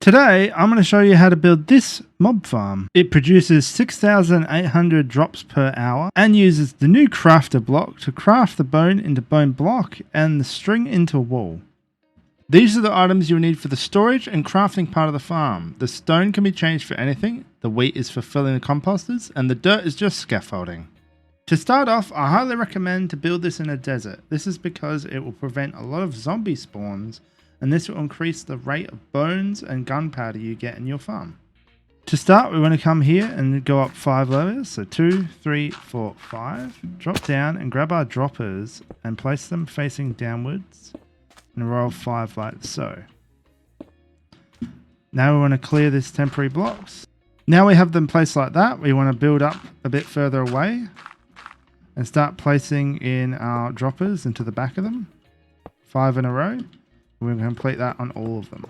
Today, I'm going to show you how to build this mob farm. It produces 6,800 drops per hour and uses the new crafter block to craft the bone into bone block and the string into wool. These are the items you'll need for the storage and crafting part of the farm. The stone can be changed for anything, the wheat is for filling the composters, and the dirt is just scaffolding. To start off, I highly recommend to build this in a desert. This is because it will prevent a lot of zombie spawns, and this will increase the rate of bones and gunpowder you get in your farm. To start, we want to come here and go up 5 levels, so 2, 3, 4, 5. Drop down and grab our droppers and place them facing downwards in a row of 5 like so. Now we want to clear this temporary blocks. Now we have them placed like that, we want to build up a bit further away and start placing in our droppers into the back of them. 5 in a row. We're going to complete that on all of them.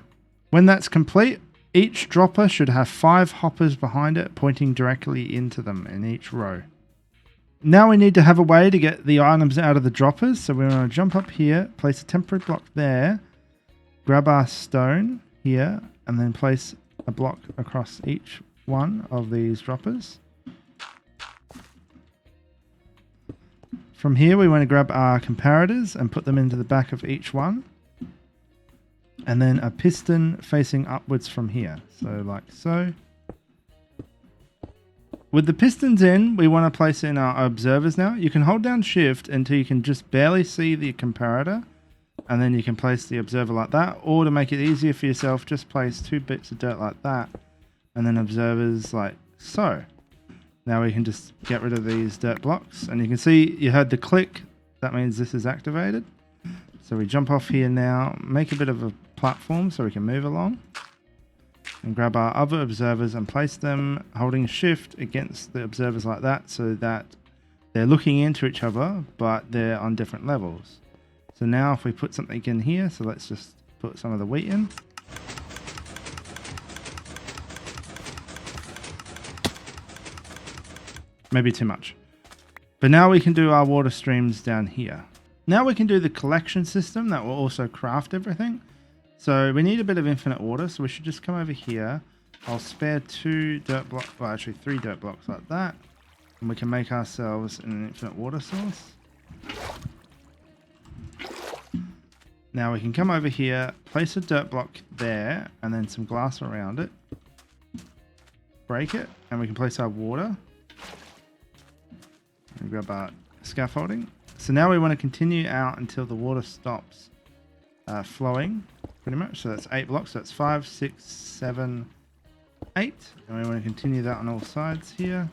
When that's complete, each dropper should have 5 hoppers behind it pointing directly into them in each row. Now we need to have a way to get the items out of the droppers, so we're going to jump up here, place a temporary block there, grab our stone here, and then place a block across each one of these droppers. From here we want to grab our comparators and put them into the back of each one. And then a piston facing upwards from here. So like so. With the pistons in, we want to place in our observers now. You can hold down shift until you can just barely see the comparator. And then you can place the observer like that. Or to make it easier for yourself, just place 2 bits of dirt like that. And then observers like so. Now we can just get rid of these dirt blocks. And you can see you heard the click. That means this is activated. So we jump off here now, make a bit of a platform so we can move along. And grab our other observers and place them holding shift against the observers like that so that they're looking into each other, but they're on different levels. So now if we put something in here, so let's just put some of the wheat in. Maybe too much. But now we can do our water streams down here. Now we can do the collection system that will also craft everything. So we need a bit of infinite water, so we should just come over here. I'll spare 2 dirt blocks, well actually 3 dirt blocks like that. And we can make ourselves an infinite water source. Now we can come over here, place a dirt block there, and then some glass around it. Break it, and we can place our water. And grab our scaffolding. So now we want to continue out until the water stops flowing, pretty much. So that's 8 blocks. So that's 5, 6, 7, 8. And we want to continue that on all sides here.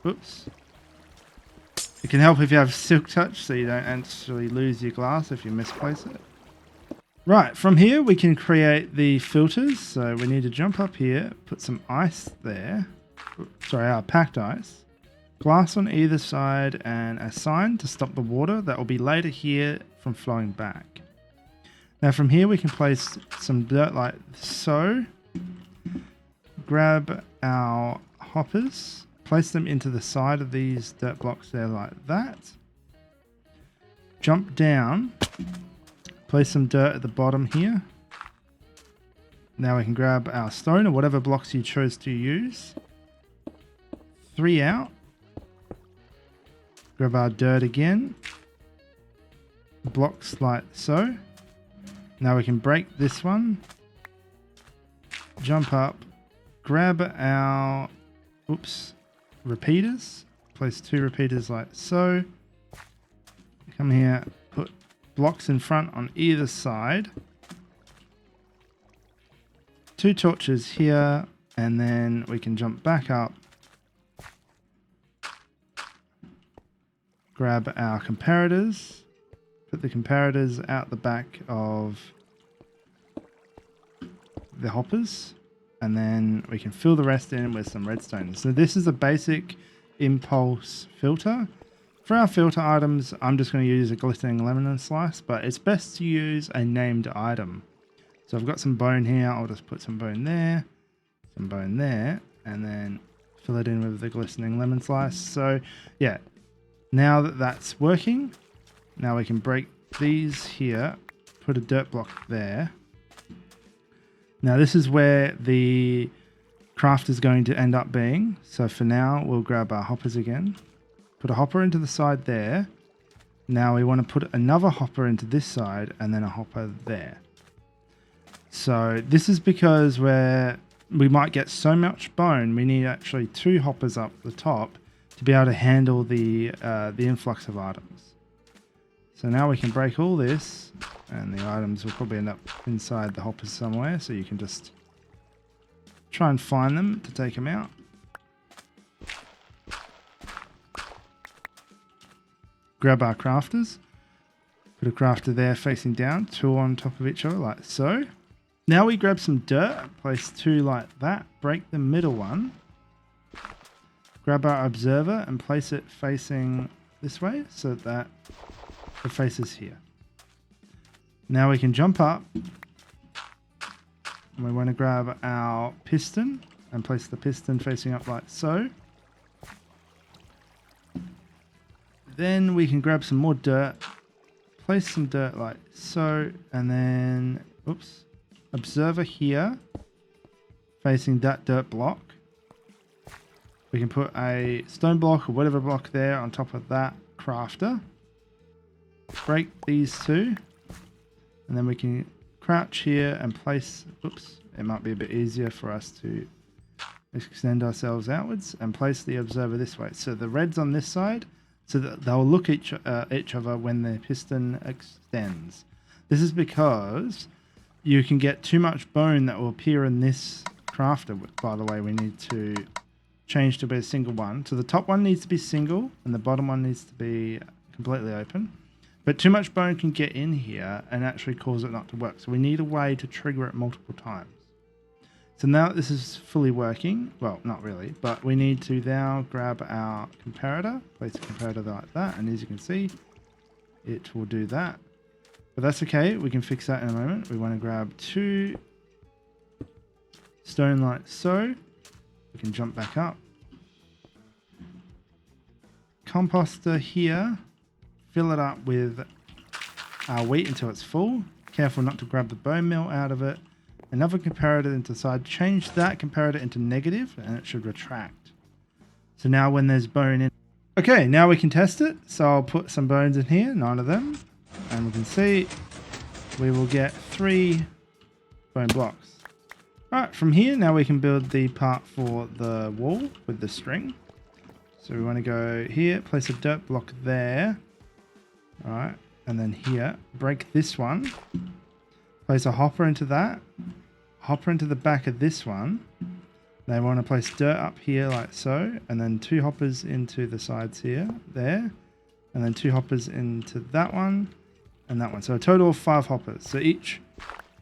Oops. It can help if you have silk touch so you don't actually lose your glass if you misplace it. Right, from here we can create the filters. So we need to jump up here, put some ice there. Sorry, packed ice. Glass on either side and a sign to stop the water that will be later here from flowing back. Now from here we can place some dirt like so. Grab our hoppers, place them into the side of these dirt blocks there like that. Jump down, place some dirt at the bottom here. Now we can grab our stone or whatever blocks you chose to use. 3 out. Grab our dirt again, blocks like so. Now we can break this one, jump up, grab our, repeaters, place 2 repeaters like so. Come here, put blocks in front on either side. 2 torches here, and then we can jump back up. Grab our comparators, put the comparators out the back of the hoppers, and then we can fill the rest in with some redstone. So this is a basic impulse filter. For our filter items, I'm just going to use a glistening lemon slice, but it's best to use a named item. So I've got some bone here, I'll just put some bone there, some bone there, and then fill it in with the glistening lemon slice. So yeah. Now that that's working, now we can break these here, put a dirt block there. Now this is where the craft is going to end up being. So for now, we'll grab our hoppers again. Put a hopper into the side there. Now we want to put another hopper into this side and then a hopper there. So this is because we might get so much bone, we need actually 2 hoppers up the top to be able to handle the influx of items. So now we can break all this, and the items will probably end up inside the hoppers somewhere, so you can just try and find them to take them out. Grab our crafters, put a crafter there facing down, 2 on top of each other like so. Now we grab some dirt, place 2 like that, break the middle one, grab our observer and place it facing this way so that it faces here. Now we can jump up, and we want to grab our piston and place the piston facing up like so. Then we can grab some more dirt, place some dirt like so, and then, oops, observer here facing that dirt block. We can put a stone block or whatever block there on top of that crafter. Break these 2, and then we can crouch here and place, oops, it might be a bit easier for us to extend ourselves outwards and place the observer this way. So the red's on this side, so that they'll look at each other when the piston extends. This is because you can get too much bone that will appear in this crafter. By the way, we need to change to be a single one. So the top one needs to be single and the bottom one needs to be completely open. But too much bone can get in here and actually cause it not to work. So we need a way to trigger it multiple times. So now that this is fully working, well, not really, but we need to now grab our comparator, place a comparator like that, and as you can see, it will do that. But that's okay, we can fix that in a moment. We want to grab 2 stone like so. We can jump back up. Composter here, fill it up with our wheat until it's full. Careful not to grab the bone meal out of it. Another comparator into the side. Change that comparator into negative and it should retract. So now when there's bone in. Okay, now we can test it. So I'll put some bones in here, 9 of them. And we can see we will get 3 bone blocks. Alright, from here now we can build the part for the wall with the string. So we want to go here, place a dirt block there. Alright, and then here, break this one. Place a hopper into that. Hopper into the back of this one. They want to place dirt up here like so. And then 2 hoppers into the sides here, there. And then 2 hoppers into that one and that one. So a total of 5 hoppers. So each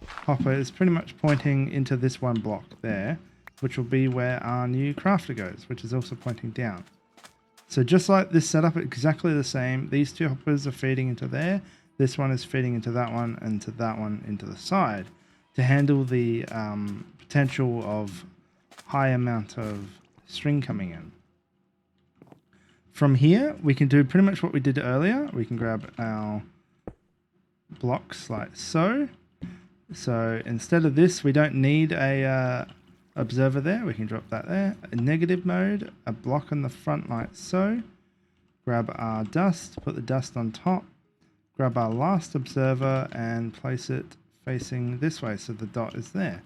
hopper is pretty much pointing into this one block there, which will be where our new crafter goes, which is also pointing down. So just like this setup, exactly the same. These 2 hoppers are feeding into there. This one is feeding into that one and to that one into the side to handle the potential of high amount of string coming in. From here, we can do pretty much what we did earlier. We can grab our blocks like so. So instead of this, we don't need a observer there. We can drop that there. In negative mode, a block on the front like so. Grab our dust, put the dust on top. Grab our last observer and place it facing this way so the dot is there.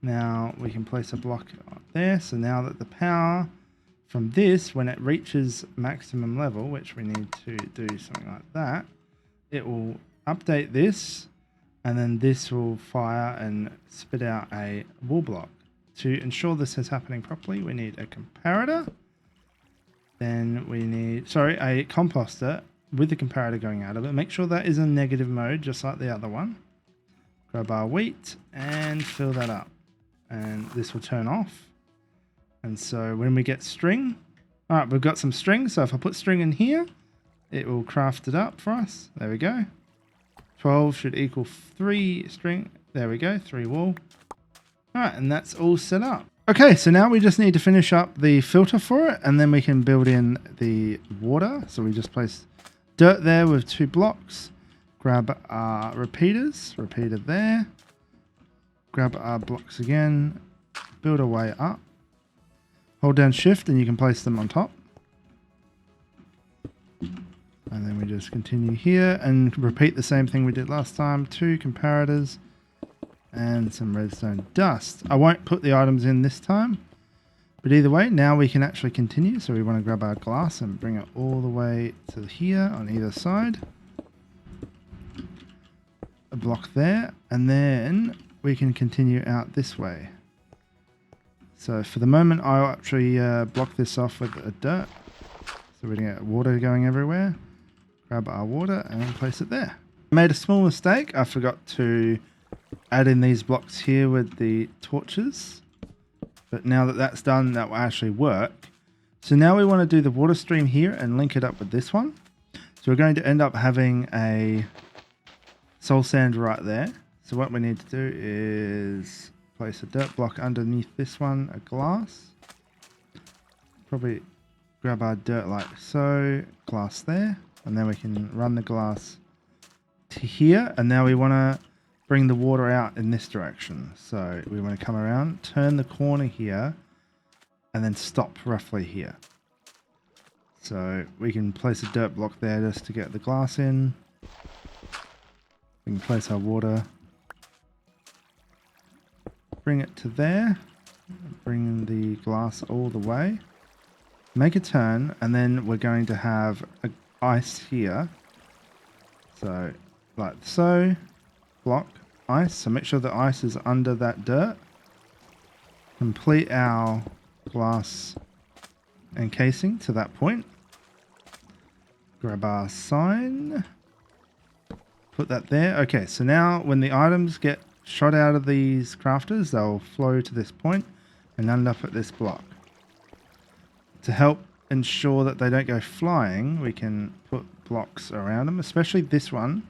Now we can place a block there. So now that the power from this, when it reaches maximum level, which we need to do something like that, it will update this and then this will fire and spit out a wall block. To ensure this is happening properly, we need a comparator. Then we need, a composter with the comparator going out of it. Make sure that is in negative mode, just like the other one. Grab our wheat and fill that up. And this will turn off. And so when we get string, all right, we've got some string. So if I put string in here, it will craft it up for us. There we go. 12 should equal 3 string. There we go, 3 wool. All right, and that's all set up. Okay, so now we just need to finish up the filter for it, and then we can build in the water. So we just place dirt there with 2 blocks. Grab our repeater there. grab our blocks again, build our way up. Hold down shift and you can place them on top. And then we just continue here and repeat the same thing we did last time. 2 comparators and some redstone dust. I won't put the items in this time, but either way, now we can actually continue. So we want to grab our glass and bring it all the way to here on either side. A block there, and then we can continue out this way. So for the moment, I'll actually block this off with a dirt. So we're going to get water going everywhere. Grab our water and place it there. I made a small mistake. I forgot to add in these blocks here with the torches. But now that that's done, that will actually work. So now we want to do the water stream here and link it up with this one. So we're going to end up having a soul sand right there. So what we need to do is place a dirt block underneath this one, a glass. Probably grab our dirt like so, glass there. And then we can run the glass to here. And now we want to bring the water out in this direction. So we want to come around, turn the corner here, and then stop roughly here. So we can place a dirt block there just to get the glass in. We can place our water. Bring it to there. Bring the glass all the way. Make a turn, and then we're going to have a ice here. So like so. Block ice. So make sure the ice is under that dirt. Complete our glass encasing to that point. Grab our sign. Put that there. Okay, so now when the items get shot out of these crafters, they'll flow to this point and end up at this block. To help ensure that they don't go flying, we can put blocks around them, especially this one,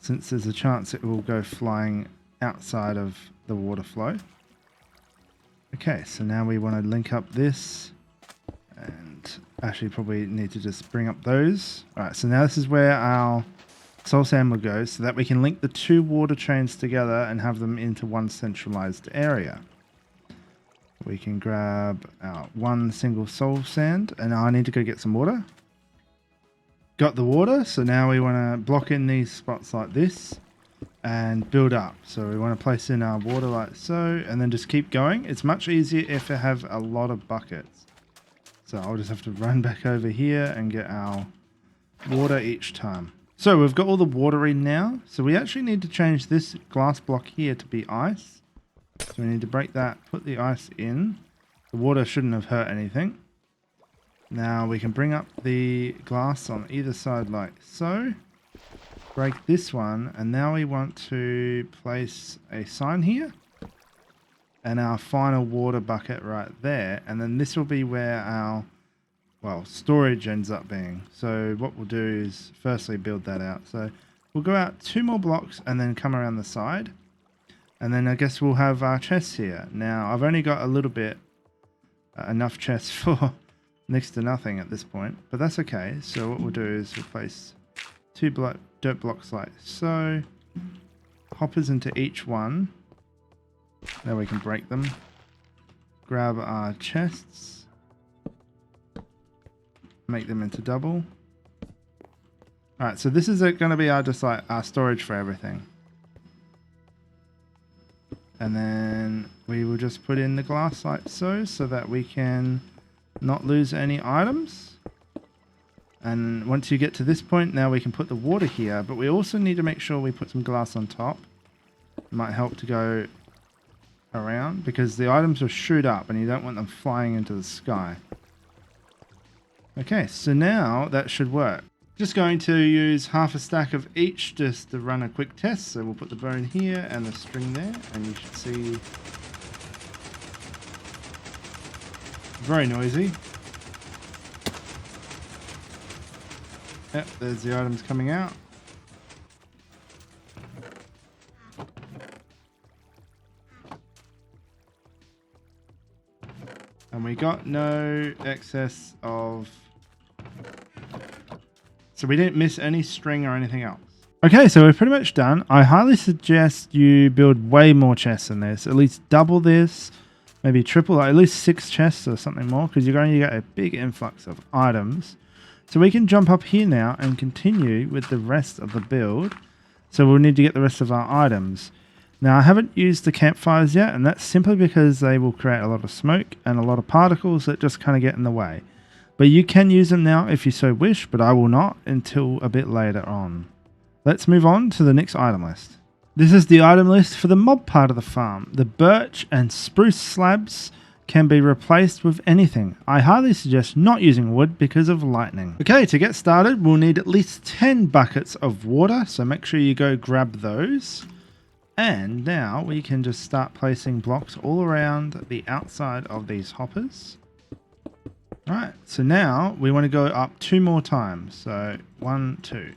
since there's a chance it will go flying outside of the water flow. Okay, so now we want to link up this, and actually probably need to just bring up those. Alright, so now this is where our soul sand will go, so that we can link the 2 water chains together and have them into one centralized area. We can grab our 1 single soul sand, and I need to go get some water. Got the water, so now we want to block in these spots like this and build up. So we want to place in our water like so, and then just keep going. It's much easier if you have a lot of buckets. So I'll just have to run back over here and get our water each time. So we've got all the water in now. So we actually need to change this glass block here to be ice. So we need to break that, put the ice in. The water shouldn't have hurt anything. Now we can bring up the glass on either side like so. Break this one, and now we want to place a sign here. And our final water bucket right there. And then this will be where our, well, storage ends up being. So what we'll do is firstly build that out. So we'll go out 2 more blocks and then come around the side. And then I guess we'll have our chests here. Now I've only got a little bit, enough chests for next to nothing at this point, but that's okay. So what we'll do is we'll place 2 dirt blocks like so, hoppers into each one. Now we can break them. Grab our chests, make them into double. Alright, so this is going to be our just like our storage for everything. And then we will just put in the glass like so that we can not lose any items. And once you get to this point, now we can put the water here, but we also need to make sure we put some glass on top. It might help to go around because the items will shoot up and you don't want them flying into the sky. Okay, so now that should work. Just going to use half a stack of each just to run a quick test. So we'll put the bone here and the string there, and you should see very noisy. Yep, there's the items coming out. And we got no excess of... So we didn't miss any string or anything else. Okay, so we're pretty much done. I highly suggest you build way more chests than this. At least double this, maybe triple, like at least 6 chests or something more, because you're going to get a big influx of items. So we can jump up here now and continue with the rest of the build. So we'll need to get the rest of our items. Now I haven't used the campfires yet, and that's simply because they will create a lot of smoke and a lot of particles that just kind of get in the way. But you can use them now if you so wish, but I will not until a bit later on. Let's move on to the next item list. This is the item list for the mob part of the farm. The birch and spruce slabs can be replaced with anything. I highly suggest not using wood because of lightning. Okay, to get started, we'll need at least 10 buckets of water, so make sure you go grab those. And now we can just start placing blocks all around the outside of these hoppers. Right, so now we want to go up 2 more times. So 1, 2.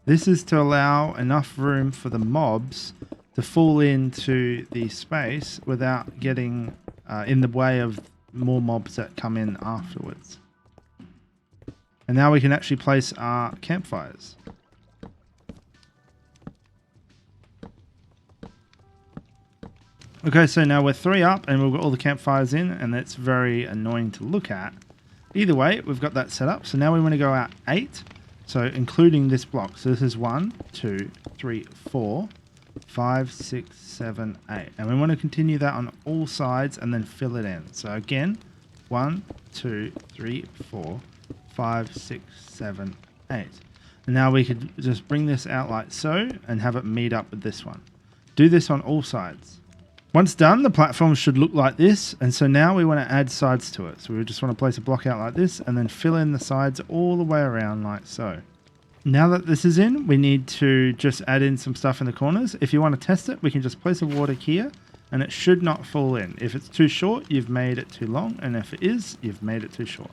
This is to allow enough room for the mobs to fall into the space without getting in the way of more mobs that come in afterwards. And now we can actually place our campfires. Okay, so now we're 3 up and we've got all the campfires in, and that's very annoying to look at. Either way, we've got that set up. So now we want to go out 8. So including this block. So this is 1, 2, 3, 4, 5, 6, 7, 8. And we want to continue that on all sides and then fill it in. So again, 1, 2, 3, 4, 5, 6, 7, 8. And now we could just bring this out like so and have it meet up with this one. Do this on all sides. Once done, the platform should look like this, and so now we want to add sides to it. So we just want to place a block out like this and then fill in the sides all the way around like so. Now that this is in, we need to just add in some stuff in the corners. If you want to test it, we can just place a water here and it should not fall in. If it's too short, you've made it too long, and if it is, you've made it too short.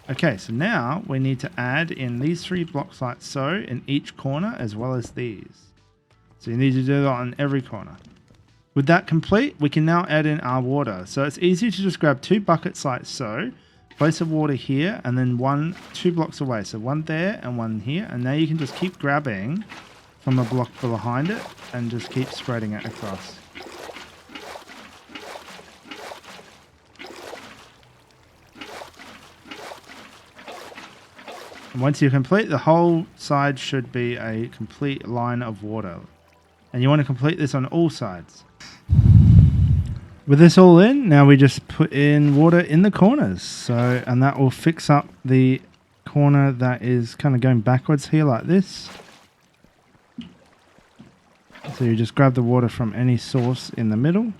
Okay, so now we need to add in these 3 blocks like so in each corner as well as these. So you need to do that on every corner. With that complete, we can now add in our water. So it's easy to just grab 2 buckets like so, place the water here, and then 2 blocks away. So 1 there and 1 here. And now you can just keep grabbing from a block behind it and just keep spreading it across. And once you complete, the whole side should be a complete line of water. And you want to complete this on all sides. With this all in, now we just put in water in the corners. And that will fix up the corner that is kind of going backwards here like this. So you just grab the water from any source in the middle.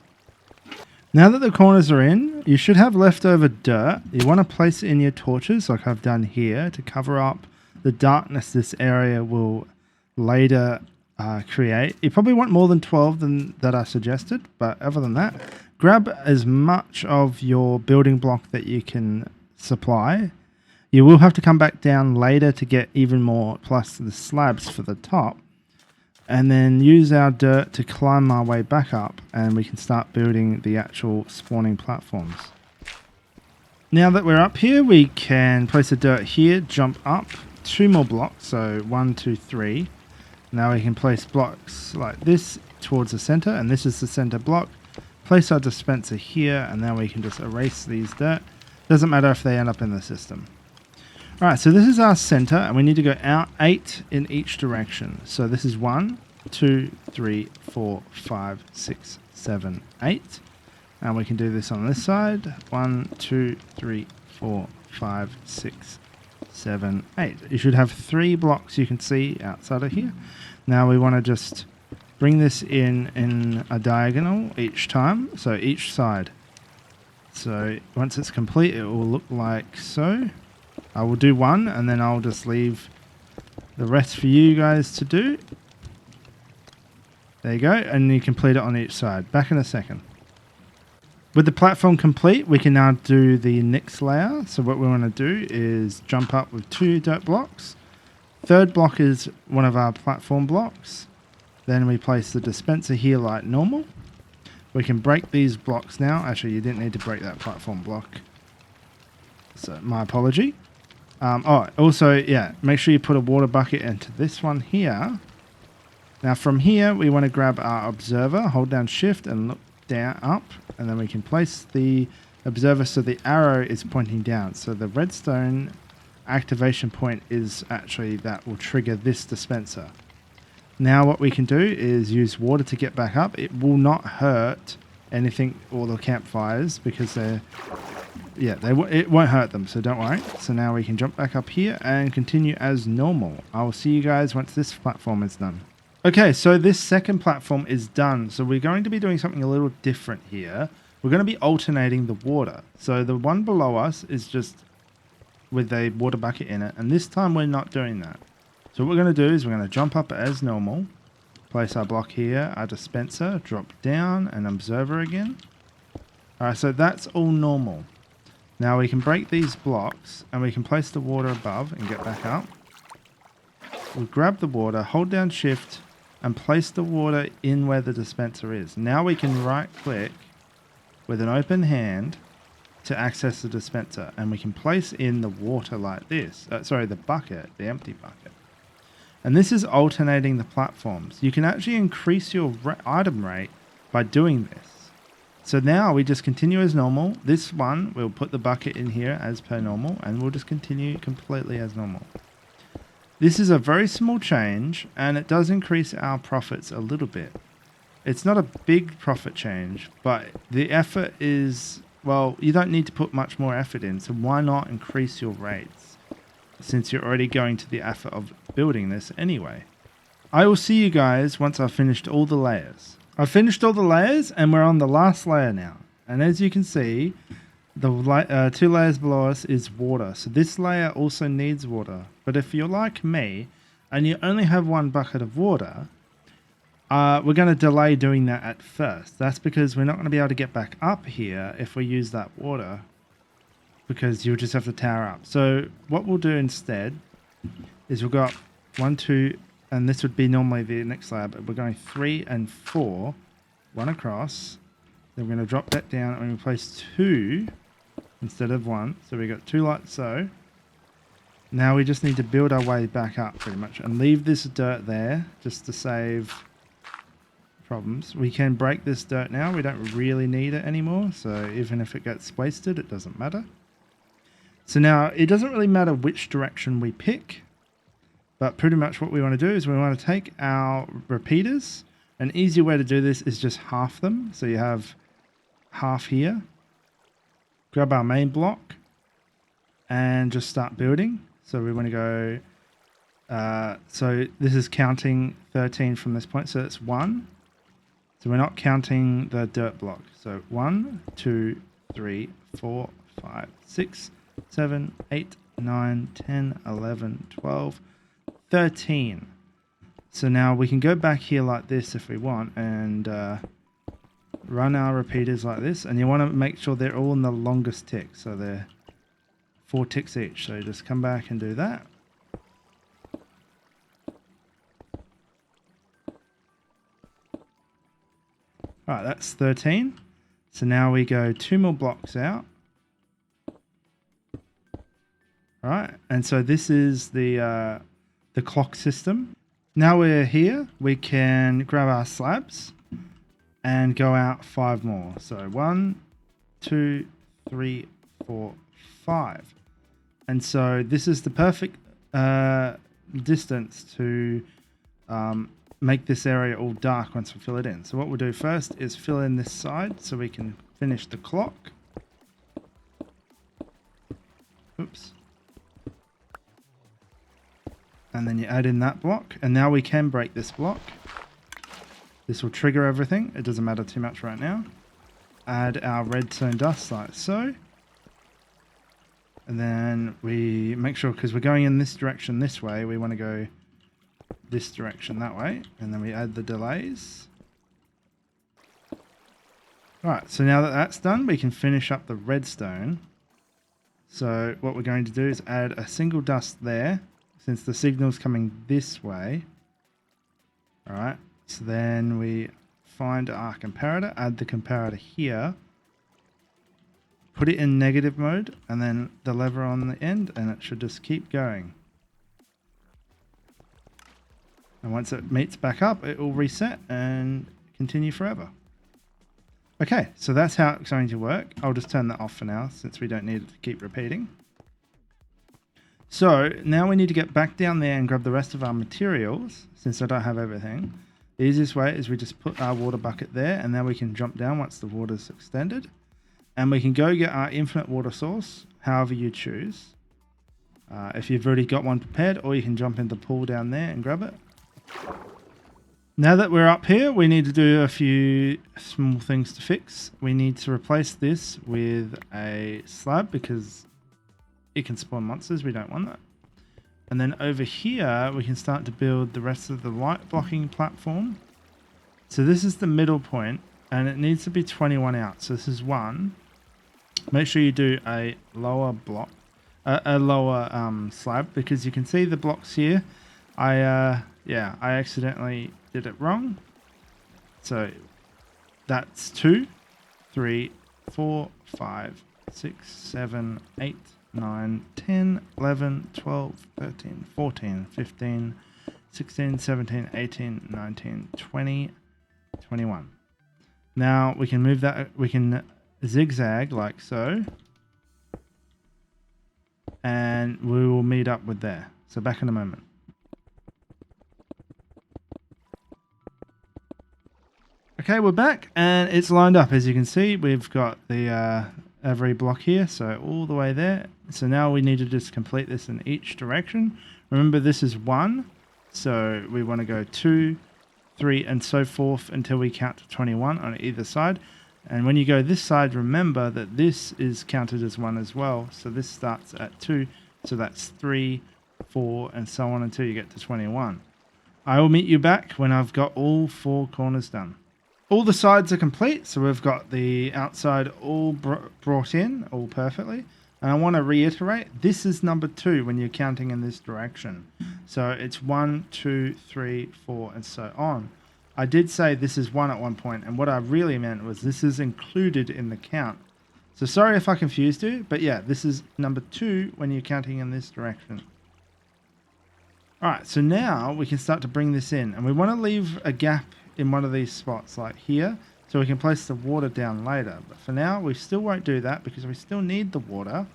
Now that the corners are in, you should have leftover dirt. You want to place it in your torches like I've done here to cover up the darkness this area will later create. You probably want more than 12 than that I suggested, but other than that, grab as much of your building block that you can supply. You will have to come back down later to get even more, plus the slabs for the top, and then use our dirt to climb our way back up, and we can start building the actual spawning platforms. Now that we're up here, we can place the dirt here, jump up 2 more blocks, so 1, 2, 3. Now we can place blocks like this towards the center, and this is the center block. Place our dispenser here, and now we can just erase these dirt. Doesn't matter if they end up in the system. Alright, so this is our center, and we need to go out 8 in each direction. So this is 1, 2, 3, 4, 5, 6, 7, 8. And we can do this on this side. 1, 2, 3, 4, 5, 6, 7, 8. You should have 3 blocks you can see outside of here. Now we want to just bring this in a diagonal each time, so each side. So once it's complete, it will look like so. I will do 1 and then I'll just leave the rest for you guys to do. There you go, and you complete it on each side. Back in a second. With the platform complete, we can now do the next layer. So what we want to do is jump up with 2 dirt blocks. Third block is one of our platform blocks. Then we place the dispenser here like normal. We can break these blocks now. Actually, you didn't need to break that platform block. So my apology. Also, yeah, make sure you put a water bucket into this one here. Now from here, we want to grab our observer, hold down shift and look down up, and then we can place the observer so the arrow is pointing down. So the redstone activation point is actually that will trigger this dispenser. Now what we can do is use water to get back up. It will not hurt anything or the campfires because they're, yeah, it won't hurt them, so don't worry. So now we can jump back up here and continue as normal. I will see you guys once this platform is done. Okay, so this second platform is done. So we're going to be doing something a little different here. We're going to be alternating the water. So the one below us is just with a water bucket in it, and this time we're not doing that. So what we're going to do is we're going to jump up as normal, place our block here, our dispenser, drop down, and observer again. Alright, so that's all normal. Now we can break these blocks, and we can place the water above and get back up. We'll grab the water, hold down shift, and place the water in where the dispenser is. Now we can right click with an open hand to access the dispenser, and we can place in the water like this. The bucket, the empty bucket. And this is alternating the platforms. You can actually increase your item rate by doing this. So now we just continue as normal. This one, we'll put the bucket in here as per normal, and we'll just continue completely as normal. This is a very small change, and it does increase our profits a little bit. It's not a big profit change, but the effort is, well, you don't need to put much more effort in, so why not increase your rates, since you're already going to the effort of building this anyway. I will see you guys once I've finished all the layers. I've finished all the layers, and we're on the last layer now. And as you can see, the 2 layers below us is water. So this layer also needs water. But if you're like me, and you only have 1 bucket of water, we're going to delay doing that at first. That's because we're not going to be able to get back up here if we use that water, because you'll just have to tower up. So what we'll do instead is we'll go up 1, 2, and this would be normally the next layer, but we're going 3 and 4, 1 across. Then we're going to drop that down and we place 2 instead of 1. So we got 2 like so. Now we just need to build our way back up pretty much and leave this dirt there just to save problems. We can break this dirt now. We don't really need it anymore. So even if it gets wasted, it doesn't matter. So now it doesn't really matter which direction we pick, but pretty much what we want to do is we want to take our repeaters. An easier way to do this is just half them. So you have half here. Grab our main block and just start building. So we want to go, so this is counting 13 from this point. So it's 1. So we're not counting the dirt block. So 1, 2, 3, 4, 5, 6, 7, 8, 9, 10, 11, 12, 13. So now we can go back here like this if we want and run our repeaters like this. And you want to make sure they're all in the longest tick. So they're 4 ticks each. So just come back and do that. Alright, that's 13. So now we go 2 more blocks out. Alright, and so this is the clock system. Now we're here, we can grab our slabs and go out 5 more. So 1, 2, 3, 4, 5. And so this is the perfect distance to make this area all dark once we fill it in. So what we'll do first is fill in this side so we can finish the clock. Oops. And then you add in that block, and now we can break this block. This will trigger everything. It doesn't matter too much right now. Add our redstone dust like so. And then we make sure, because we're going in this direction this way, we want to go this direction that way. And then we add the delays. Alright, so now that that's done, we can finish up the redstone. So what we're going to do is add a single dust there, since the signal's coming this way. Alright, so then we find our comparator, add the comparator here, put it in negative mode, and then the lever on the end, and it should just keep going. And once it meets back up, it will reset and continue forever. Okay, so that's how it's going to work. I'll just turn that off for now since we don't need it to keep repeating. So now we need to get back down there and grab the rest of our materials since I don't have everything. The easiest way is we just put our water bucket there and then we can jump down once the water's extended. And we can go get our infinite water source, however you choose. If you've already got one prepared, or you can jump into the pool down there and grab it. Now that we're up here, we need to do a few small things to fix. We need to replace this with a slab because it can spawn monsters. We don't want that. And then over here, we can start to build the rest of the light blocking platform. So this is the middle point, and it needs to be 21 out. So this is 1. Make sure you do a lower block, a lower slab, because you can see the blocks here. I accidentally did it wrong. So that's 2, 3, 4, 5, 6, 7, 8, 9, 10, 11, 12, 13, 14, 15, 16, 17, 18, 19, 20, 21. Now we can move that, we can zigzag like so, and we will meet up with there. So back in a moment. Okay, we're back and it's lined up. As you can see, we've got the every block here, so all the way there. So now we need to just complete this in each direction. Remember, this is 1, so we want to go 2, 3, and so forth until we count to 21 on either side. And when you go this side, remember that this is counted as 1 as well. So this starts at 2, so that's 3, 4, and so on until you get to 21. I will meet you back when I've got all 4 corners done. All the sides are complete, so we've got the outside all brought in, all perfectly. And I want to reiterate, this is number 2 when you're counting in this direction. So it's 1, 2, 3, 4, and so on. I did say this is 1 at one point, and what I really meant was this is included in the count. So sorry if I confused you, but yeah, this is number 2 when you're counting in this direction. Alright, so now we can start to bring this in, and we want to leave a gap in one of these spots like here, so we can place the water down later. But for now, we still won't do that because we still need the water.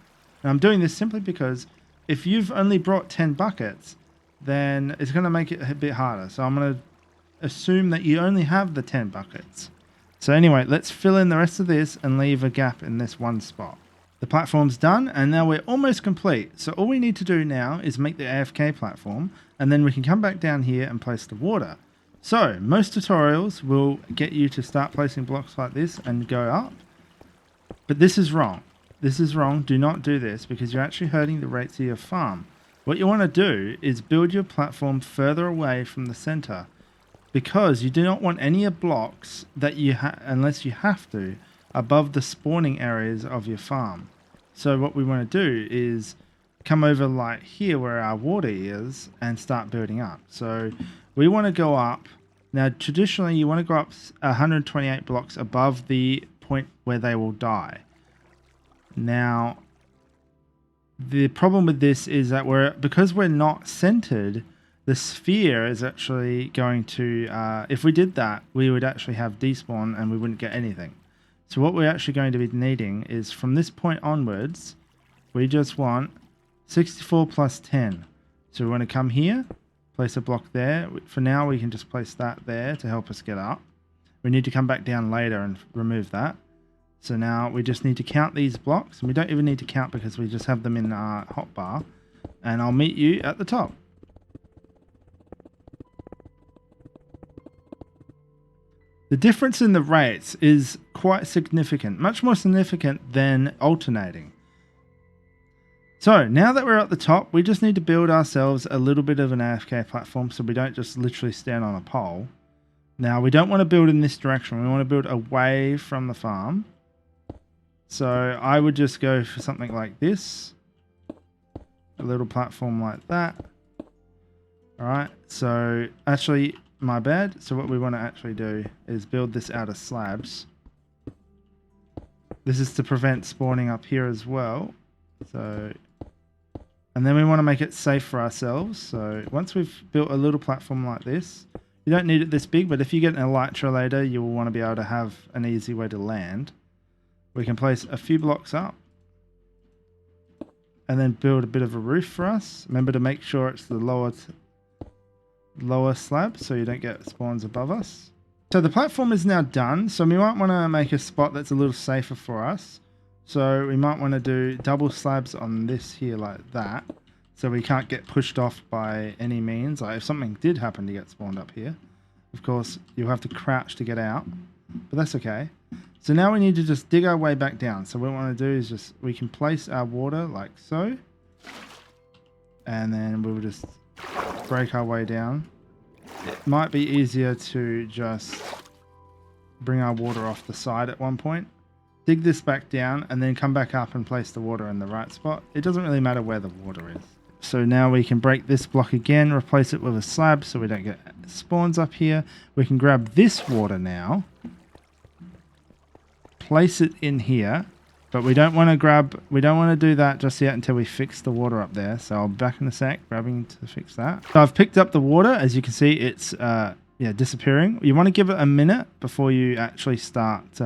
And I'm doing this simply because if you've only brought 10 buckets, then it's going to make it a bit harder. So I'm going to assume that you only have the 10 buckets. So anyway, let's fill in the rest of this and leave a gap in this one spot. The platform's done, and now we're almost complete. So all we need to do now is make the AFK platform, and then we can come back down here and place the water. So, most tutorials will get you to start placing blocks like this and go up. But this is wrong. This is wrong. Do not do this because you're actually hurting the rates of your farm. What you want to do is build your platform further away from the center, because you do not want any blocks that you unless you have to, above the spawning areas of your farm. So what we want to do is come over like here where our water is and start building up. So we want to go up. Now, traditionally, you want to go up 128 blocks above the point where they will die. Now, the problem with this is that because we're not centered, the sphere is actually going to, if we did that, we would actually have despawn and we wouldn't get anything. So what we're actually going to be needing is from this point onwards, we just want 64 plus 10. So we want to come here, place a block there. For now, we can just place that there to help us get up. We need to come back down later and remove that. So now we just need to count these blocks, and we don't even need to count because we just have them in our hotbar. And I'll meet you at the top. The difference in the rates is quite significant, much more significant than alternating. So now that we're at the top, we just need to build ourselves a little bit of an AFK platform so we don't just literally stand on a pole. Now we don't want to build in this direction. We want to build away from the farm. So I would just go for something like this. A little platform like that. Alright, so actually, my bad. So what we want to actually do is build this out of slabs. This is to prevent spawning up here as well. So, And then we want to make it safe for ourselves. So once we've built a little platform like this, you don't need it this big, but if you get an elytra later, you will want to be able to have an easy way to land. We can place a few blocks up and then build a bit of a roof for us. Remember to make sure it's the lower slab so you don't get spawns above us. So the platform is now done. So we might want to make a spot that's a little safer for us. So we might want to do double slabs on this here like that. So we can't get pushed off by any means. Like if something did happen to get spawned up here, of course you'll have to crouch to get out, but that's okay. So now we need to just dig our way back down. So what we want to do is just, we can place our water like so. And then we'll just break our way down. It might be easier to just bring our water off the side at one point. Dig this back down and then come back up and place the water in the right spot. It doesn't really matter where the water is. So now we can break this block again, replace it with a slab so we don't get spawns up here. We can grab this water now, place it in here, but we don't want to do that just yet until we fix the water up there. So I'll be back in a sec, grabbing to fix that. So I've picked up the water. As you can see, it's disappearing. You want to give it a minute before you actually start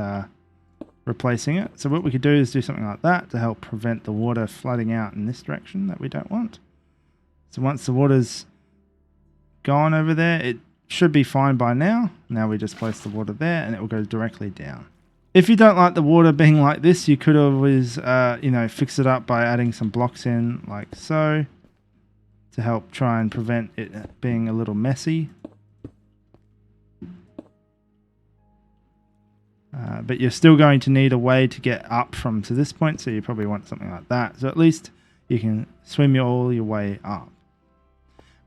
replacing it. So what we could do is do something like that to help prevent the water flooding out in this direction that we don't want. So once the water's gone over there, it should be fine by now. Now we just place the water there and it will go directly down. If you don't like the water being like this, you could always fix it up by adding some blocks in like so to help try and prevent it being a little messy. But you're still going to need a way to get up from to this point, so you probably want something like that. So at least you can swim all your way up.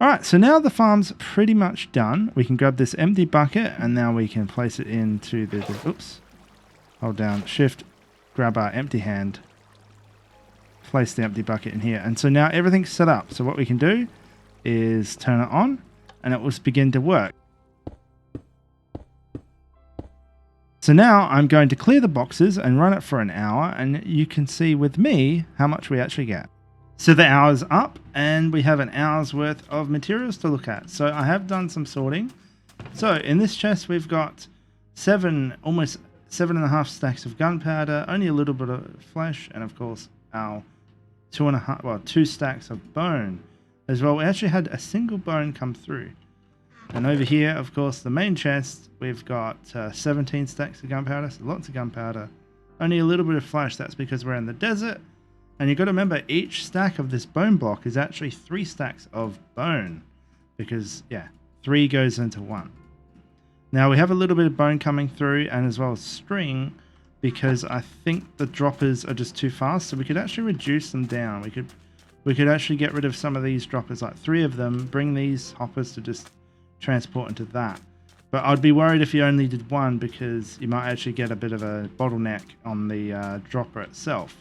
Alright, so now the farm's pretty much done. We can grab this empty bucket and now we can place it into the... Oops. Hold down Shift, grab our empty hand, place the empty bucket in here. And so now everything's set up. So what we can do is turn it on and it will begin to work. So now I'm going to clear the boxes and run it for an hour, and you can see with me how much we actually get. So the hour's up and we have an hour's worth of materials to look at. So I have done some sorting. So in this chest we've got almost 7.5 stacks of gunpowder, only a little bit of flesh, and of course our 2 stacks of bone as well. We actually had a single bone come through. And over here, of course, the main chest, we've got 17 stacks of gunpowder, so lots of gunpowder. Only a little bit of flesh, that's because we're in the desert. And you've got to remember, each stack of this bone block is actually 3 stacks of bone. Because, 3 goes into 1. Now, we have a little bit of bone coming through, and as well as string, because I think the droppers are just too fast, so we could actually reduce them down. We could actually get rid of some of these droppers, like 3 of them, bring these hoppers to just transport into that. But I'd be worried if you only did 1, because you might actually get a bit of a bottleneck on the dropper itself.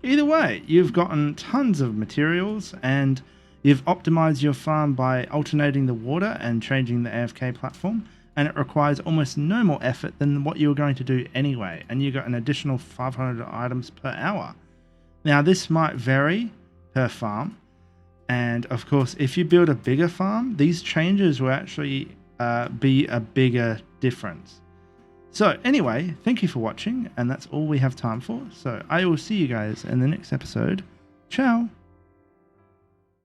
Either way, you've gotten tons of materials and you've optimized your farm by alternating the water and changing the AFK platform, and it requires almost no more effort than what you were going to do anyway, and you got an additional 500 items per hour. Now this might vary per farm, and of course if you build a bigger farm, these changes will actually be a bigger difference. So anyway, thank you for watching, and that's all we have time for. So I will see you guys in the next episode. Ciao!